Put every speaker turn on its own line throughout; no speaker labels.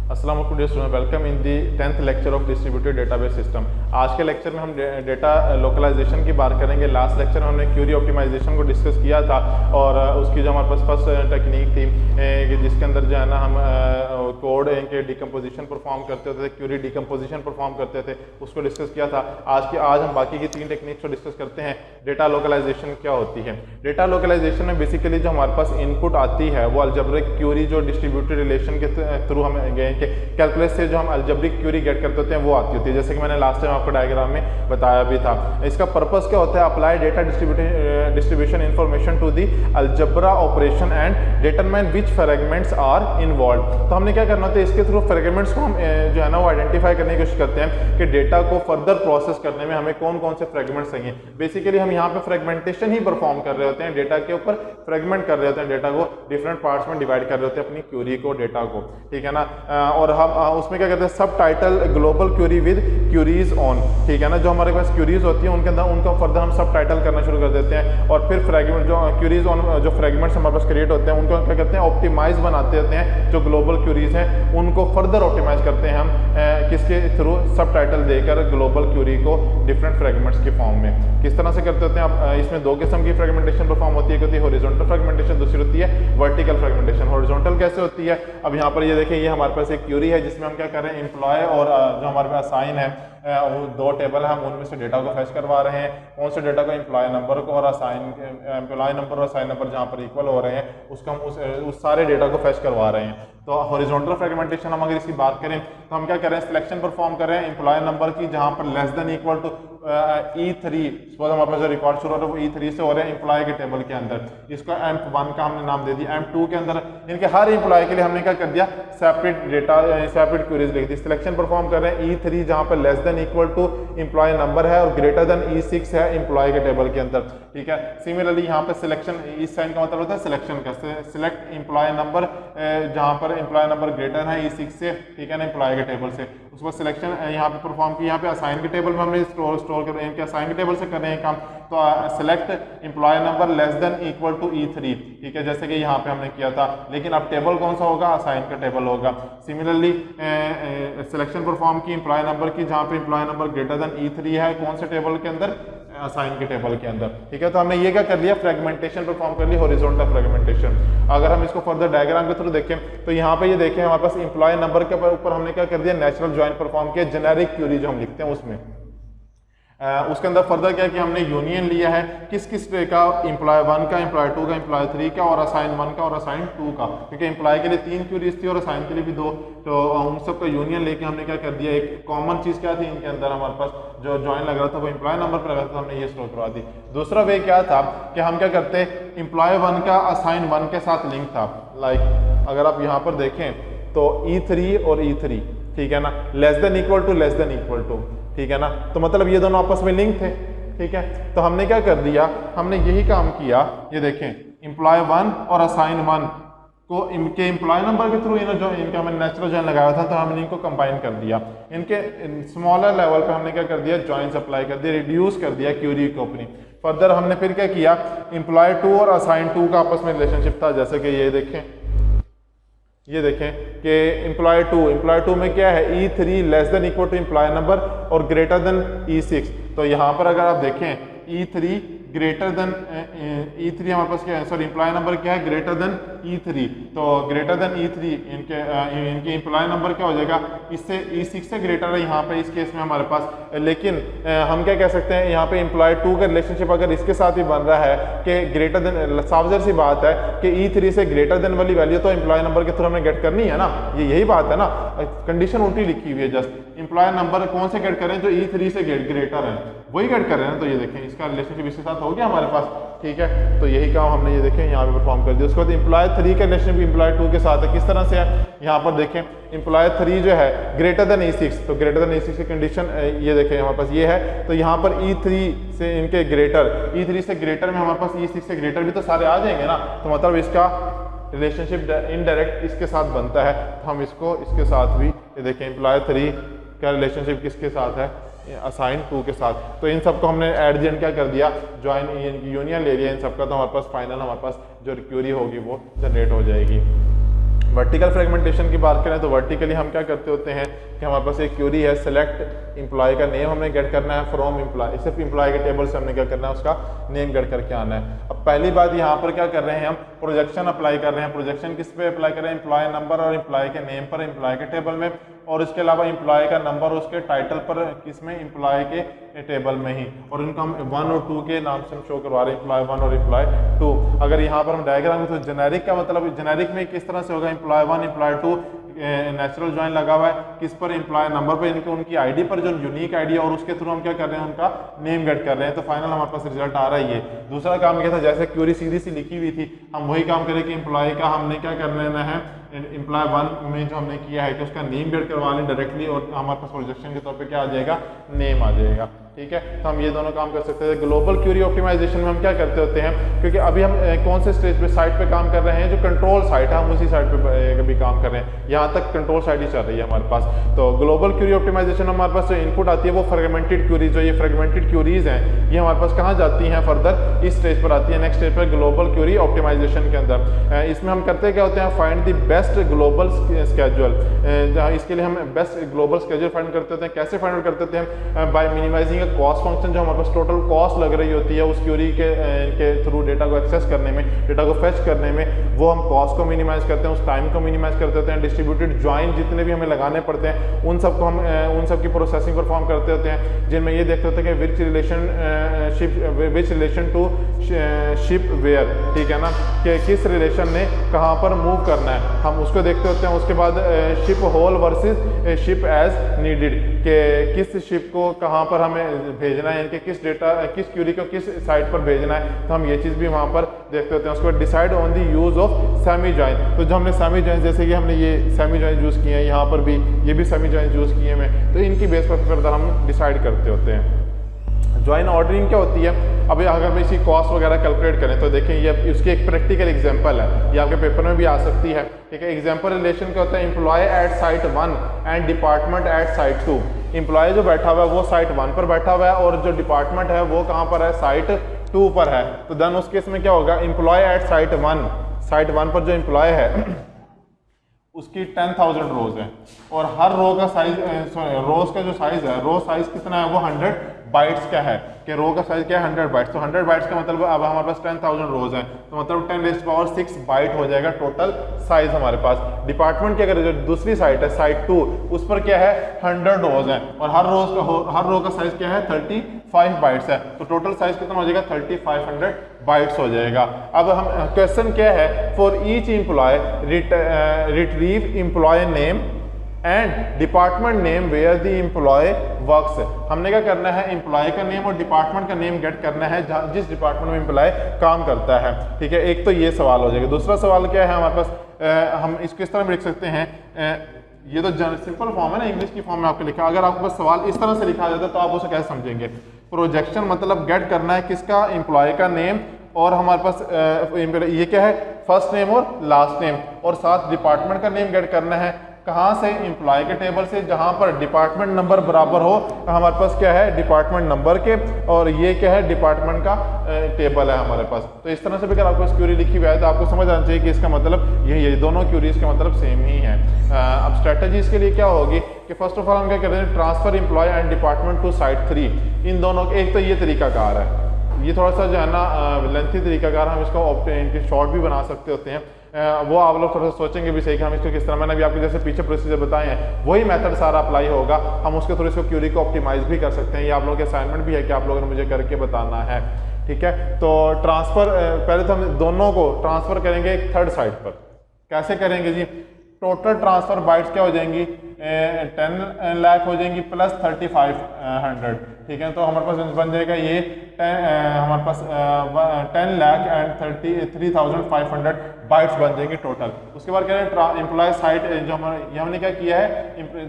अस्सलाम वालेकुम student, welcome in the 10th lecture of distributed database system. आज के लेक्चर में हम डेटा लोकलाइजेशन की बात करेंगे। लास्ट लेक्चर में हमने क्यूरी ऑप्टिमाइजेशन को डिस्कस किया था और उसकी जो हमारे पास फर्स्ट टेक्निक थी कि जिसके अंदर जो है ना हम कोड के डिकम्पोजिशन परफॉर्म करते थे, क्यूरी डिकम्पोजिशन परफॉर्म करते थे, उसको डिस्कस किया था। आज हम बाकी की 3 टेक्निक्स को डिस्कस करते हैं। डेटा लोकलाइजेशन क्या होती है? डेटा लोकलाइजेशन में बेसिकली जो हमारे पास इनपुट आती है वो अलजेब्रिक क्यूरी जो डिस्ट्रीब्यूटेड रिलेशन के थ्रू हम गए कि कैलकुलस से जो हम अलजेब्रिक क्यूरी गेट करते होते हैं वो आती होती है, जैसे कि मैंने लास्ट टाइम आपको डायग्राम में बताया भी था। इसका पर्पस क्या होता है? Apply data distribution information to the algebra operation and determine which fragments are involve. तो हमने क्या करना होता है, इसके थ्रू फ्रेगमेंट्स को हम जो है ना वो आइडेंटिफाई करने की कोशिश करते हैं कि डेटा को फर्दर प्रोसेस करने में हमें कौन कौन से फ्रेगमेंट्स चाहिए। बेसिकली हम यहाँ पे फ्रेगमेंटेशन ही परफॉर्म कर रहे होते हैं, डेटा के ऊपर फ्रेगमेंट कर रहे होते हैं, डेटा को डिफरेंट पार्ट्स में डिवाइड कर रहे होते हैं अपनी क्यूरी को, डेटा को, ठीक है ना। और हम उसमें क्या कहते हैं, subtitle global query with queries on, ठीक है ना। जो हमारे पास क्यूरीज होती है उनके अंदर उनको फर्दर हम सब टाइटल करना शुरू कर देते हैं और फिर फ्रेगमेंट जो क्यूरीज ऑन जो फ्रेगमेंट्स हमारे पास क्रिएट होते हैं उनको क्या कहते हैं, ऑप्टिमाइज बनाते होते हैं। जो ग्लोबल क्यूरीज हैं उनको फर्दर ऑप्टिमाइज करते हैं हम किसके थ्रू, सब टाइटल देकर ग्लोबल क्यूरी को डिफरेंट फ्रेगमेंट्स के फॉर्म में। किस तरह से करते होते हैं? अब इसमें 2 किस्म की फ्रेगमेंटेशन परफॉर्म होती है, एक होती है हॉरिजॉन्टल फ्रेगमेंटेशन, दूसरी होती है वर्टिकल फ्रेगमेंटेशन। हॉरिजॉन्टल कैसे होती है? अब यहाँ पर ये देखें, ये हमारे पास एक क्यूरी है जिसमें हम क्या कर रहे हैं, एम्प्लॉय और जो हमारे पास असाइन है वो 2 टेबल है, हम उनमें से डेटा को फैच करवा रहे हैं। कौन से डेटा को? एम्प्लॉय नंबर को और असाइन, एम्प्लॉय नंबर और असाइन नंबर जहाँ पर इक्वल हो रहे हैं उसको हम उस सारे डेटा को फैच करवा रहे हैं। तो हॉरिजॉन्टल फ्रेगमेंटेशन हम अगर इसकी बात करें तो हम क्या कर रहे हैं, सिलेक्शन परफॉर्म कर रहे हैं एम्प्लॉय नंबर की जहाँ पर less than equal to E3। Suppose हमारे पास जो रिकॉर्ड शुरू हो रहा है वो E3 से हो रहे हैं एम्प्लॉय के टेबल के अंदर। इसको M1 का हमने नाम दे दिया। M2 के अंदर इनके हर एम्प्लॉय के लिए हमने क्या कर दिया, सेपरेट डेटा, सेपरेट क्यूरीज लिख दी। सिलेक्शन परफॉर्म कर रहे हैं E3 जहाँ पर less than equal to employee number है और ग्रेटर देन E6 है एम्प्लॉय के टेबल के अंदर, ठीक है। सिमिलरली यहाँ पे सिलेक्शन, इस साइन का मतलब होता है सिलेक्शन का, सिलेक्ट एम्प्लॉय नंबर जहाँ पर एम्प्लॉय नंबर ग्रेटर है E6 से, ठीक है ना, एम्प्लॉय के टेबल से। उसके बाद सिलेक्शन यहाँ पे परफॉर्म की, यहाँ पे असाइन के टेबल में हमने स्टोर कर रहे हैं, इनके असाइन के टेबल से कर रहे हैं काम। तो select employee number less than equal to E3, ठीक है, जैसे कि यहाँ पे हमने किया था। लेकिन अब टेबल कौन सा होगा? असाइन का टेबल होगा। सिमिलरली सिलेक्शन परफॉर्म की एम्प्लॉय नंबर की जहाँ पे employ number greater than E3 है, कौन से टेबल के अंदर? असाइन के टेबल के अंदर, ठीक है। तो हमने ये क्या कर लिया, फ्रेगमेंटेशन परफॉर्म कर ली, हॉरिजॉन्टल फ्रेगमेंटेशन। अगर हम इसको फर्दर डायग्राम के थ्रू देखें तो यहाँ पे ये देखें हमारे पास एम्प्लॉय नंबर के ऊपर हमने क्या कर दिया, नेचुरल ज्वाइन परफॉर्म किया, जेनेरिक क्यूरी जो हम लिखते हैं उसमें। उसके अंदर फर्दर क्या किया हमने, यूनियन लिया है किस किस का, एम्प्लॉय 1 का, एम्प्लॉय 2 का, एम्प्लॉय 3 का और असाइन 1 का और असाइन 2 का, क्योंकि एम्प्लॉय के लिए 3 क्यूरीज थी और असाइन के लिए भी 2। तो उन सब का यूनियन लेके हमने क्या कर दिया, एक कॉमन चीज क्या थी इनके अंदर, हमारे पास जो ज्वाइन लग रहा था वो एम्प्लॉय नंबर पर लग रहा था, हमने ये स्टोर करवा दी। दूसरा वे क्या था कि हम क्या करते, एम्प्लॉय 1 का असाइन 1 के साथ लिंक था। लाइक अगर आप यहाँ पर देखें तो E3 और E3, ठीक है ना, लेस देन इक्वल टू, ठीक है ना। तो मतलब ये दोनों आपस में लिंक थे, ठीक है। तो हमने क्या कर दिया, हमने यही काम किया। ये देखें एम्प्लॉय 1 और असाइन 1 को इनके एम्प्लॉय नंबर के थ्रू जो इनका हमने नेचुरल जॉइन लगाया था तो हमने इनको कंबाइन कर दिया। इनके स्मॉलर लेवल पे हमने क्या कर दिया, जॉइंस अप्लाई कर दिया, रिड्यूस कर दिया क्यूरी को अपनी। फर्दर हमने फिर क्या किया, एम्प्लॉय 2 और असाइन 2 का आपस में रिलेशनशिप था, जैसे कि ये देखें कि एम्प्लॉय 2 में क्या है, E3 less than equal to employee number और ग्रेटर देन E6। तो यहाँ पर अगर आप देखें E3 ग्रेटर देन E3 हमारे पास क्या है, सॉरी एम्प्लॉय नंबर क्या है, ग्रेटर देन E3। तो ग्रेटर देन E3 इनके एम्प्लॉय नंबर क्या हो जाएगा, इससे E6 से ग्रेटर है यहाँ पे इस केस में हमारे पास। लेकिन हम क्या कह सकते हैं, यहाँ पे एम्प्लॉय 2 का रिलेशनशिप अगर इसके साथ ही बन रहा है कि ग्रेटर देन, साफ सी बात है कि E3 से ग्रेटर देन वाली वैल्यू तो एम्प्लॉय नंबर के थ्रू हमने गेट करनी है ना, यही बात है ना। कंडीशन उल्टी लिखी हुई है, जस्ट एम्प्लॉय नंबर कौन से गेट करें, जो E3 से ग्रेटर है वही गेट कर रहे हैं। तो ये देखें इसका रिलेशनशिप इसके साथ हो गया हमारे पास, ठीक है। तो यही काम हमने ये देखें यहाँ पे परफॉर्म कर दिया। उसके बाद एम्प्लॉय 3 का रिलेशनशिप एम्प्लॉय 2 के साथ है, किस तरह से है, यहाँ पर देखें एम्प्लॉय 3 जो है ग्रेटर देन E6, तो ग्रेटर देन E6 की कंडीशन ये देखें हमारे पास ये है। तो यहाँ पर E3 से इनके ग्रेटर, E3 से ग्रेटर में हमारे पास E6 से ग्रेटर भी तो सारे आ जाएंगे ना, तो मतलब इसका रिलेशनशिप इनडायरेक्ट इसके साथ बनता है। तो हम इसको इसके साथ भी ये देखें, एम्प्लॉय 3 का रिलेशनशिप किसके साथ है, असाइन 2 के साथ। तो इन सबको हमने एट द एंड क्या कर दिया, ज्वाइन यूनियन ले लिया इन सबका। तो हमारे पास फाइनल हमारे पास जो क्यूरी होगी वो जनरेट हो जाएगी। वर्टिकल फ्रेगमेंटेशन की बात करें तो वर्टिकली हम क्या करते होते हैं कि हमारे पास एक क्यूरी है, सेलेक्ट एम्प्लॉय का नेम हमने गेट करना है फ्रॉम एम्प्लॉय, सिर्फ एम्प्लॉय के टेबल से हमने क्या करना है, उसका नेम गेट करके आना है। अब पहली बात यहाँ पर क्या कर रहे हैं, हम प्रोजेक्शन अप्लाई कर रहे हैं। प्रोजेक्शन किस पे अप्लाई कर रहे हैं, एम्प्लॉय नंबर और एम्प्लॉय के नेम पर एम्प्लॉय के टेबल में, और इसके अलावा एम्प्लॉय का नंबर उसके टाइटल पर किसमें, एम्प्लॉय के टेबल में ही, और इनको हम 1 और 2 के नाम से हम शो करवा रहे हैं, एम्प्लॉय 1 और एम्प्लॉय 2। अगर यहाँ पर हम डायग्राम में तो जेनेरिक का मतलब, जेनेरिक में किस तरह से होगा, एम्प्लॉय 1 एम्प्लॉय 2 नेचुरल ज्वाइन लगा हुआ है, किस पर, एम्प्लॉय नंबर पर, इनके उनकी आईडी पर जो यूनिक आईडी है, और उसके थ्रू हम क्या कर रहे हैं, उनका नेम गेट कर रहे हैं। तो फाइनल हमारे पास रिजल्ट आ रहा है ये। दूसरा काम क्या था, जैसे क्यूरी सीधी सी लिखी हुई थी, हम वही काम करें कि एम्प्लॉय का हमने क्या कर लेना है, एम्प्लॉय 1 में जो हमने किया है कि उसका नेम गेट करवा लें डायरेक्टली, और हमारे पास प्रोजेक्शन के तौर पे क्या आ जाएगा, नेम आ जाएगा। ठीक है, तो हम ये दोनों काम कर सकते हैं। ग्लोबल क्यूरी ऑप्टिमाइजेशन में हम क्या करते होते हैं, क्योंकि अभी हम कौन से स्टेज पे, साइट पे काम कर रहे हैं, जो कंट्रोल साइट है, हम उसी साइट पे भी काम कर रहे हैं। यहाँ तक कंट्रोल साइट ही चल रही है हमारे पास। तो ग्लोबल क्यूरी ऑप्टिमाइजेशन हमारे पास जो इनपुट आती है वो फ्रेगमेंटेड क्यूरीज, जो ये फ्रेगमेंटेड क्यूरीज हैं, ये हमारे पास कहाँ जाती हैं, फर्दर इस स्टेज पर आती है, नेक्स्ट स्टेज पर ग्लोबल क्यूरी ऑप्टिमाइजेशन के अंदर। इसमें हम करते क्या होते हैं, find the best global schedule. इसके लिए हम बेस्ट ग्लोबल स्केड्यूल फाइंड करते होते हैं। कैसे फाइंड करते होते हैं, by minimising a cost function, जो हमारे पास टोटल कॉस्ट लग रही होती है उस क्यूरी के थ्रू डेटा को एक्सेस करने में, डेटा को फेच करने में, वो हम कॉस्ट को मिनिमाइज करते हैं, उस टाइम को मिनिमाइज करते होते हैं। डिस्ट्रीब्यूटेड ज्वाइन जितने भी हमें लगाने पड़ते हैं, उन सब को हम उन सब की प्रोसेसिंग परफॉर्म करते होते हैं, जिनमें ये देखते होते हैं कि विच रिलेशन टू शिप वेयर, ठीक है ना, कि किस रिलेशन ने कहाँ पर मूव करना है, हम उसको देखते होते हैं। उसके बाद ship whole versus ship as needed, कि किस शिप को कहाँ पर हमें भेजना है, इनके किस डेटा, किस क्यूरी को किस साइट पर भेजना है, तो हम ये चीज़ भी वहाँ पर देखते होते हैं। उसके बाद decide on the use of semi join, तो जो हमने सेमी ज्वाइन, जैसे कि हमने ये सेमी ज्वाइन यूज़ किए हैं, यहाँ पर भी ये भी सेमी ज्वाइन यूज़ किए हैं, तो इनकी बेस पर फर्दर हम डिसाइड करते होते हैं। ज्वाइन ऑर्डरिंग क्या होती है, अभी अगर हम इसकी कॉस्ट वगैरह कैलकुलेट करें तो देखें ये उसकी एक प्रैक्टिकल एग्जांपल है, ये आपके पेपर में भी आ सकती है। ठीक है, एग्जांपल रिलेशन क्या होता है, employee at site 1 and department at site 2। Employee जो बैठा हुआ है वो साइट 1 पर बैठा हुआ है, और जो डिपार्टमेंट है वो कहाँ पर है, साइट 2 पर है। तो देन उस केस में क्या होगा, एम्प्लॉय एट साइट 1 पर जो एम्प्लॉय है उसकी 10,000 रोज है, और हर रो का साइज, रोज का जो साइज है, रो साइज कितना है, वो 100 बाइट्स का है, कि रो का साइज क्या है, 100 बाइट्स। तो 100 बाइट्स का मतलब अब हमारे पास 10,000 रोज हैं, तो मतलब 10⁻6 बाइट हो जाएगा टोटल साइज हमारे पास। डिपार्टमेंट की अगर जो दूसरी साइट है, साइट 2, उस पर क्या है, 100 रोज हैं, और हर रो का साइज क्या है, 35 बाइट्स है, तो टोटल साइज कितना हो जाएगा, 3500 बाइट्स हो जाएगा। अब हम क्वेश्चन क्या है, for each employee retrieve employee name and department name where the employee works. हमने क्या करना है, एम्प्लॉय का नेम और डिपार्टमेंट का नेम गेट करना है जिस डिपार्टमेंट में एम्प्लॉय काम करता है। ठीक है, एक तो ये सवाल हो जाएगा। दूसरा सवाल क्या है हमारे पास, हम इसको इस तरह भी लिख सकते हैं, ये तो सिंपल फॉर्म है ना, इंग्लिश की फॉर्म में आपको लिखा, अगर आपके पास सवाल इस तरह से लिखा जाता है तो आप उसे कैसे समझेंगे। प्रोजेक्शन मतलब गेट करना है किसका, एम्प्लॉय का नेम, और हमारे पास ये क्या है, फर्स्ट नेम और लास्ट नेम, और साथ डिपार्टमेंट का नेम गेट करना है, कहाँ से, एम्प्लॉय के टेबल से, जहाँ पर डिपार्टमेंट नंबर बराबर हो, हमारे पास क्या है, डिपार्टमेंट नंबर के, और ये क्या है, डिपार्टमेंट का टेबल है हमारे पास। तो इस तरह से भी अगर आपको क्यूरी लिखी हुई है तो आपको समझ आना चाहिए कि इसका मतलब यही है, दोनों क्यूरीज का मतलब सेम ही है। अब स्ट्रेटजी इसके लिए क्या होगी कि फर्स्ट ऑफ ऑल हम क्या कर रहे हैं, transfer employee and department to site 3। इन दोनों, एक तो ये तरीकाकार है, ये थोड़ा सा जो है ना लेंथी तरीकाकार, हम इसको शॉर्ट भी बना सकते होते हैं, वो आप लोग थोड़ा सा सोचेंगे भी सही कि हम इसको किस तरह, मैंने अभी आपको जैसे पीछे प्रोसीजर बताए हैं वही मेथड सारा अप्लाई होगा, हम उसके थ्रू इसको क्यूरी को ऑप्टिमाइज भी कर सकते हैं। ये आप लोगों के असाइनमेंट भी है कि आप लोगों ने मुझे करके बताना है। ठीक है, तो ट्रांसफर, पहले तो हम दोनों को ट्रांसफर करेंगे एक थर्ड साइट पर। कैसे करेंगे जी, टोटल ट्रांसफर बाइट्स क्या हो जाएंगी, 10 लाख हो जाएंगी प्लस 3500। ठीक है, तो हमारे पास बन जाएगा ये हमारे पास 10 लाख एंड 33,500 बाइट्स बन जाएंगे टोटल। उसके बाद कह रहे हैं एम्प्लॉय साइट, जो हमारे हमने क्या किया है,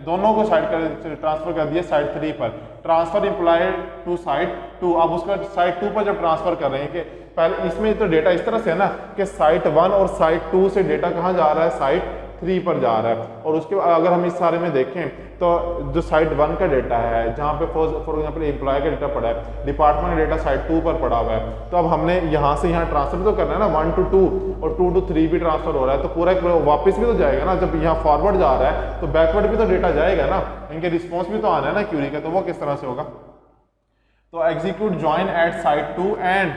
दोनों को साइट कर ट्रांसफर कर दिया साइट 3 पर। ट्रांसफर एम्प्लॉय टू साइट 2, अब उसके बाद साइट 2 पर जब ट्रांसफर कर रहे हैं कि पहले इसमें तो डेटा इस तरह से है ना कि साइट 1 और साइट 2 से डेटा कहाँ जा रहा है, साइट 3 पर जा रहा है। और उसके बाद अगर हम इस सारे में देखें तो जो साइट 1 का डेटा है, जहाँ पे फॉर एग्जाम्पल एम्प्लॉय का डेटा पड़ा है, डिपार्टमेंट का डेटा साइट 2 पर पड़ा हुआ है, तो अब हमने यहाँ से यहाँ ट्रांसफर तो करना है ना, 1 to 2 और 2 to 3 भी ट्रांसफर हो रहा है, तो पूरा वापस भी तो जाएगा ना। जब यहाँ फॉरवर्ड जा रहा है तो बैकवर्ड भी तो डेटा जाएगा ना, इनके रिस्पॉन्स भी तो आना है ना क्यूरी का, तो वो किस तरह से होगा। तो execute join at site 2 and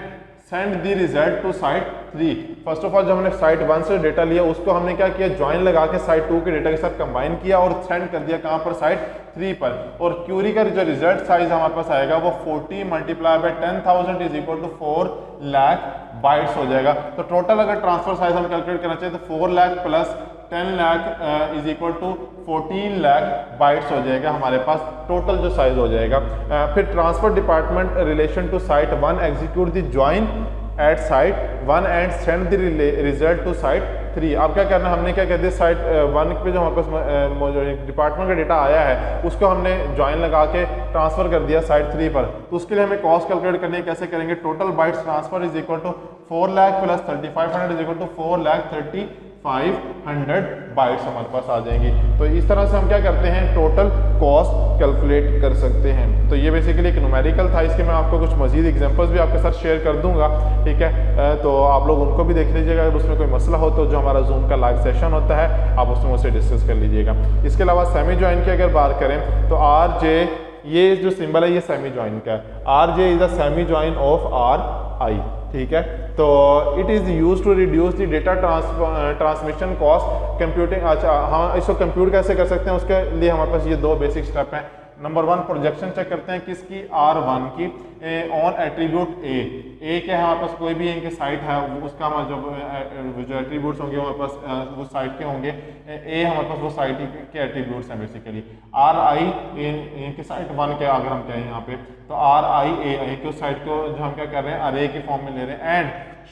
send the result to site 3। First of all जब हमने साइट 1 से डेटा लिया उसको हमने क्या किया, ज्वाइन लगा के साइट 2 के डेटा के साथ कंबाइन किया और सेंड कर दिया कहाँ पर, साइट 3 पर। और क्यूरी का जो रिजल्ट साइज हमारे पास आएगा वो 40 multiply by 10,000 is equal to 4 lakh bytes हो जाएगा। तो टोटल अगर ट्रांसफर साइज हम कैलकुलेट करना चाहिए तो 4 lakh plus 10 lakh is equal to 14 lakh bytes हो जाएगा हमारे पास टोटल जो साइज हो जाएगा। फिर transfer department relation to site 1 execute the join at site 1 and send the result to site 3। अब क्या करना है, हमने क्या कर दिया, साइट 1 पे जो हमारे पास डिपार्टमेंट का डेटा आया है उसको हमने ज्वाइन लगा के ट्रांसफर कर दिया साइट 3 पर। तो उसके लिए हमें कॉस्ट कैलकुलेट करनी है, कैसे करेंगे, total bytes transfer is equal to 4 lakh plus 3500 is equal to 4 lakh 3500 bytes हमारे पास आ जाएंगी। तो इस तरह से हम क्या करते हैं, टोटल कॉस्ट कैलकुलेट कर सकते हैं। तो ये बेसिकली एक न्यूमेरिकल था, इसके मैं आपको कुछ मजीद एग्जांपल्स भी आपके साथ शेयर कर दूंगा, ठीक है। तो आप लोग उनको भी देख लीजिएगा, अगर उसमें कोई मसला हो तो जो हमारा जूम का लाइव सेशन होता है आप उसमें उसे डिस्कस कर लीजिएगा। इसके अलावा सेमी ज्वाइन की अगर बात करें तो आर जे, ये जो सिंबल है ये सेमी ज्वाइन का है। R J is the semi join of R I, ठीक है। तो it is used to reduce the data transmission cost computing. अच्छा हाँ, इसको कंप्यूट कैसे कर सकते हैं, उसके लिए हमारे पास ये 2 बेसिक स्टेप हैं। नंबर 1 प्रोजेक्शन चेक करते हैं किसकी, R1 की ऑन एट्रीब्यूट ए क्या है हमारे पास, कोई भी इनके साइट है उसका हमारे जो एट्रीब्यूट्स होंगे हमारे पास वो साइट के होंगे, ए हमारे पास वो साइट के एट्रीब्यूट्स हैं बेसिकली। RI इनके साइट 1 के अगर हम कहें यहाँ पे तो RI ए के साइट को जो हम क्या कर रहे हैं अरे के फॉर्म में ले रहे हैं। And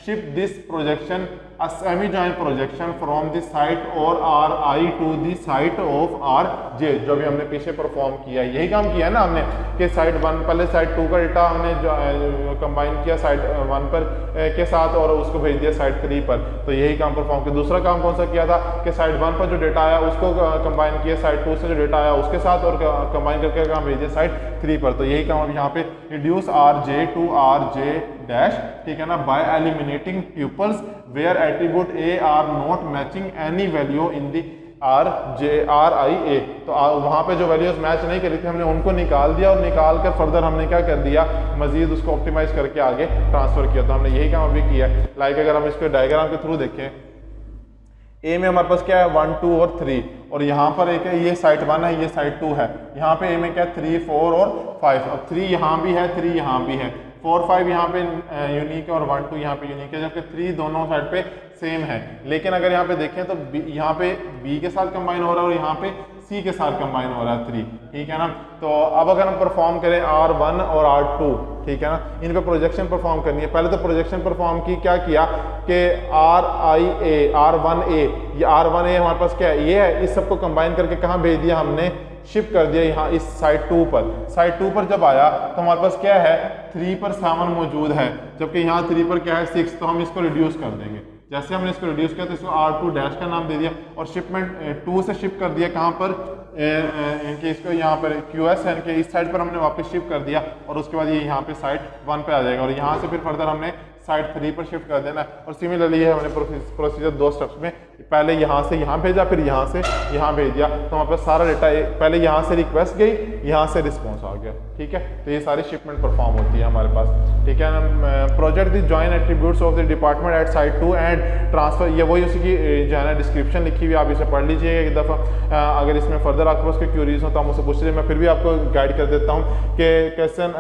ship this projection a semi joint projection from the site or RI to the site of RJ, जो भी हमने पीछे परफॉर्म किया, यही काम किया है ना हमने कि साइट 1 पहले साइट 2 का डेटा हमने जो कंबाइन किया साइट 1 पर के साथ और उसको भेज दिया साइट 3 पर, तो यही काम परफॉर्म किया। दूसरा काम कौन सा किया था कि साइट 1 पर जो डेटा आया उसको कंबाइन किया साइट 2 से जो डेटा आया उसके साथ और कंबाइन करके काम भेज दिया साइट 3 पर। तो यही काम अब यहाँ पे reduce RJ to RJ dash, ठीक है ना, by eliminating tuples where attribute A are not matching any value in the RI। तो वहाँ पे जो वैल्यूज मैच नहीं करी थी हमने उनको निकाल दिया और निकाल कर फर्दर हमने क्या कर दिया, मजीद उसको ऑप्टिमाइज करके आगे ट्रांसफर किया। तो हमने यही काम अभी किया। लाइक अगर हम इसको डायग्राम के थ्रू देखें, ए में हमारे पास क्या है 1 2 और 3 और यहाँ पर एक है ये साइट 1 है ये साइट 2 है। यहाँ पे ए में क्या 3 4 और 5, अब 3 यहाँ भी है 3 यहाँ भी है, 4 5 यहाँ पे यूनिक है और 1 2 यहाँ पे यूनिक है, जबकि 3 दोनों साइड पे सेम है। लेकिन अगर यहाँ पे देखें तो यहाँ पे B के साथ कंबाइन हो रहा है और यहाँ पे C के साथ कंबाइन हो रहा है 3, ठीक है ना। तो अब अगर हम परफॉर्म करें R1 और R2, ठीक है ना, इन पे प्रोजेक्शन परफॉर्म करनी है। पहले तो प्रोजेक्शन परफॉर्म की, क्या किया कि R1A ये R1A हमारे पास क्या है, ये है, इस सबको कंबाइन करके कहाँ भेज दिया हमने, शिफ्ट कर दिया यहाँ इस साइट 2 पर। साइट 2 पर जब आया तो हमारे पास क्या है 3 पर 7 मौजूद है, जबकि यहाँ 3 पर क्या है 6, तो हम इसको रिड्यूस कर देंगे। जैसे हमने इसको रिड्यूस किया तो इसको R2 डैश का नाम दे दिया और शिपमेंट 2 से शिफ्ट कर दिया कहाँ पर, इनके इसको यहाँ पर QS है इनके इस साइड पर हमने वापस शिफ्ट कर दिया और उसके बाद ये यहाँ पे साइट 1 पे आ जाएगा और यहाँ से फिर फर्दर हमने साइट 3 पर शिफ्ट कर देना। और सिमिलरली है हमने प्रोसीजर 2 स्टेप्स में, पहले यहाँ से यहाँ भेजा फिर यहाँ से यहाँ भेज दिया, तो हमारे पास सारा डेटा पहले यहाँ से रिक्वेस्ट गई यहाँ से रिस्पॉन्स आ गया, ठीक है। तो ये सारी शिपमेंट परफॉर्म होती है हमारे पास, ठीक है ना। Project the join attributes of the department at site 2 and transfer, ये वही उसकी जो है ना डिस्क्रिप्शन लिखी हुई, आप इसे पढ़ लीजिएगा एक दफ़ा। अगर इसमें फर्दर आपके पास कोई क्यूरीज हो तो हम उसे पूछ लीजिए, मैं फिर भी आपको गाइड कर देता हूँ कि क्वेश्चन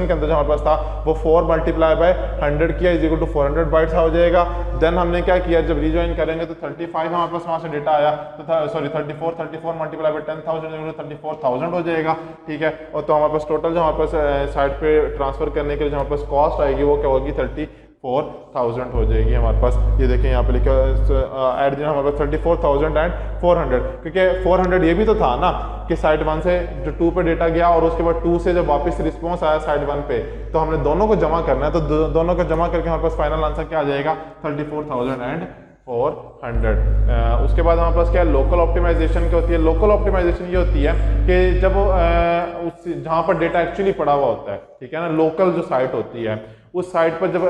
के अंदर जो हमारे पास था वो 4 मल्टीप्लाई बाय 100 किया इज इक्वल टू 400 बाइट्स हो जाएगा। देन हमने क्या किया, जब रीजॉइन करेंगे तो 35 हमारे पास वहाँ से डेटा आया तो सॉरी 34 मल्टीप्लाई बाय 10,000 34,000 हो जाएगा, ठीक है। और तो हमारे पास टोटल जो हमारे पास साइट पे ट्रांसफर करने के लिए जो हमारे पास कॉस्ट आएगी वो क्या होगी 34,000 हो जाएगी हमारे पास। ये देखें यहाँ पे लिखा एट दिन हमारे पास 34,000 एंड 400, क्योंकि 400 ये भी तो था ना कि साइट 1 से जो 2 पे डेटा गया और उसके बाद 2 से जब वापस रिस्पॉन्स आया साइट 1 पे, तो हमने दोनों को जमा करना है। तो दोनों को जमा करके हमारे पास फाइनल आंसर क्या आ जाएगा 34,000 एंड 400। उसके बाद हमारे पास क्या है, लोकल ऑप्टिमाइजेशन क्या होती है। लोकल ऑप्टिमाइजेशन ये होती है कि जब उस जहाँ पर डेटा एक्चुअली पड़ा हुआ होता है, ठीक है ना, लोकल जो साइट होती है उस साइट पर जब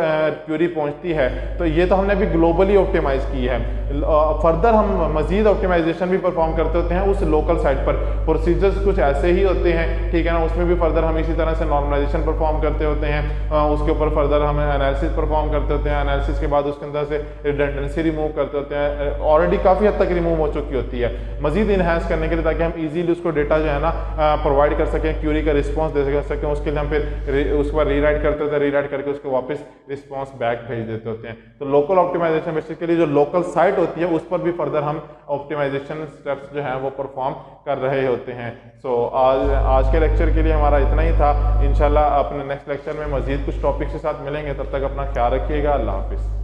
क्यूरी पहुंचती है तो ये तो हमने अभी ग्लोबली ऑप्टिमाइज की है। फर्दर हम मजीद ऑप्टिमाइजेशन भी परफॉर्म करते होते हैं उस लोकल साइट पर। प्रोसीजर्स कुछ ऐसे ही होते हैं, ठीक है ना, उसमें भी फर्दर हम इसी तरह से नॉर्मलाइजेशन परफॉर्म करते होते हैं। उसके ऊपर फर्दर हम एनालिसिस परफॉर्म करते होते हैं। एनालिसिस के बाद उसके अंदर से रिडंडेंसी रिमूव करते होते हैं, ऑलरेडी काफ़ी हद तक रिमूव हो चुकी होती है, मजीद इन्हांस करने के लिए, ताकि हम इजीली उसको डेटा जो है ना प्रोवाइड कर सकें, क्यूरी का रिस्पॉन्स दे सकें। उसके लिए हम फिर उसके बाद रीराइट करते होते हैं, रीराइट करके उसको वापस रिस्पॉन्स बैक भेज देते होते हैं। तो लोकल ऑप्टिमाइजेशन बेसिकली जो लोकल साइट होती है उस पर भी फर्दर हम ऑप्टिमाइजेशन स्टेप्स जो हैं वो परफॉर्म कर रहे होते हैं। सो आज के लेक्चर के लिए हमारा इतना ही था। इंशाल्लाह अपने नेक्स्ट लेक्चर में मजीद कुछ टॉपिक के साथ मिलेंगे, तब तक अपना ख्याल रखिएगा। अल्लाह हाफिज़।